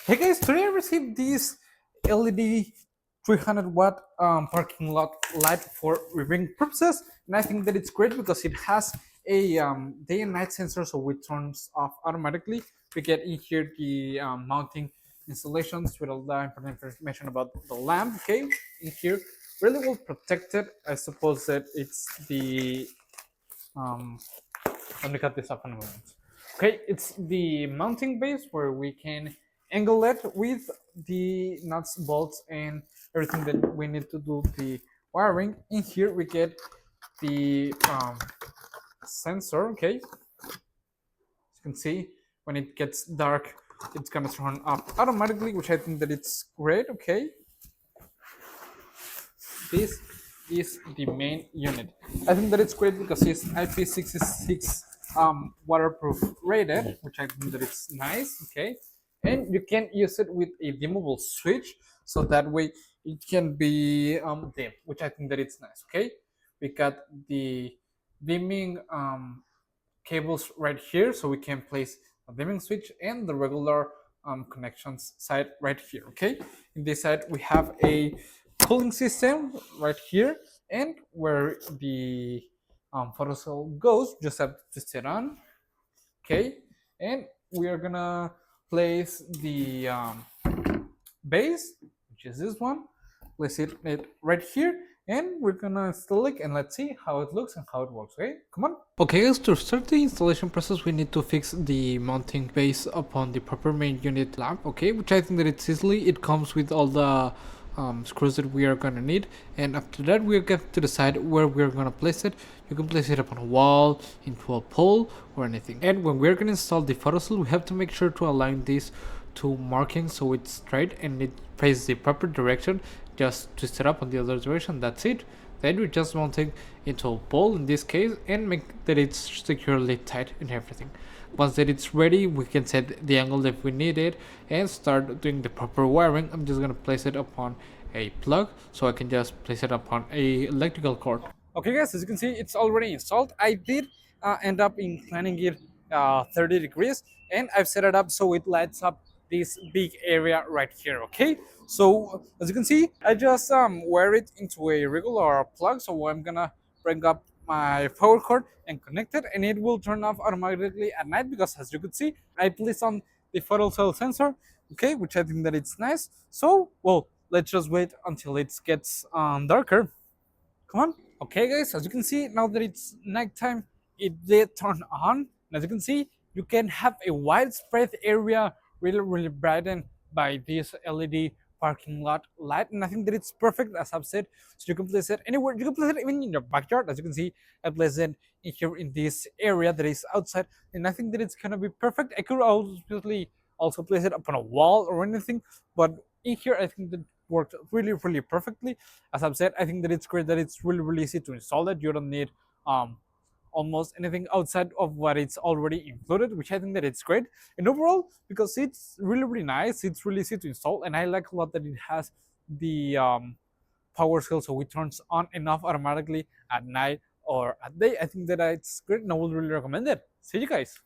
Hey guys, today I received this LED 300 watt parking lot light for reading purposes, and I think that it's great because it has a day and night sensor, so it turns off automatically. We get in here the mounting installations with all the important information about the lamp. Okay, in here, really well protected. I suppose that it's the um, let me cut this up in a moment. Okay, it's the mounting base where we can angle it with the nuts, bolts, and everything that we need to do the wiring. In here we get the sensor. Okay, as you can see, when it gets dark, it's gonna turn off automatically, which I think that it's great. Okay, this is the main unit. I think that it's great because it's IP66 waterproof rated, which I think that it's nice. Okay, and you can use it with a dimmable switch, so that way it can be dim, which I think that it's nice. Okay, we got the dimming cables right here, so we can place a dimming switch and the regular connections side right here. Okay, in this side we have a cooling system right here, and where the photo cell goes, just have to sit on. Okay, and we are gonna place the base, which is this one, place it right here, and we're gonna install it, and let's see how it looks and how it works. Okay, come on. Okay guys, to start the installation process we need to fix the mounting base upon the proper main unit lamp. Okay, which I think that it's easily, it comes with all the screws that we are gonna need, and after that we're going to decide where we're gonna place it. You can place it up on a wall, into a pole, or anything. And when we're gonna install the photocell, we have to make sure to align these two markings so it's straight and it faces the proper direction. Just twist it up on the other direction, that's it. Then we just mount it into a pole in this case and make that it's securely tight and everything. Once that it's ready, we can set the angle if we need it and start doing the proper wiring. I'm just gonna place it upon a plug, so I can just place it upon a electrical cord. Okay guys, as you can see, it's already installed. I did end up inclining it 30 degrees, and I've set it up so it lights up this big area right here. Okay, so as you can see, I just wire it into a regular plug, so I'm gonna bring up my power cord and connect it, and it will turn off automatically at night because, as you could see, I placed on the photo cell sensor. Okay, which I think that it's nice. So well, let's just wait until it gets darker. Come on. Okay guys, as you can see, now that it's nighttime, it did turn on. And as you can see, you can have a widespread area really brightened by this LED parking lot light, and I think that it's perfect, as I've said. So you can place it anywhere. You can place it even in your backyard. As you can see, I place it in here in this area that is outside, and I think that it's gonna be perfect. I could obviously also place it upon a wall or anything, but in here I think that worked really perfectly. As I've said, I think that it's great that it's really easy to install it. You don't need almost anything outside of what it's already included, which I think that it's great. And overall, because it's really nice, it's really easy to install, and I like a lot that it has the power skill, so it turns on and off automatically at night or at day. I think that it's great, and I would really recommend it. See you guys.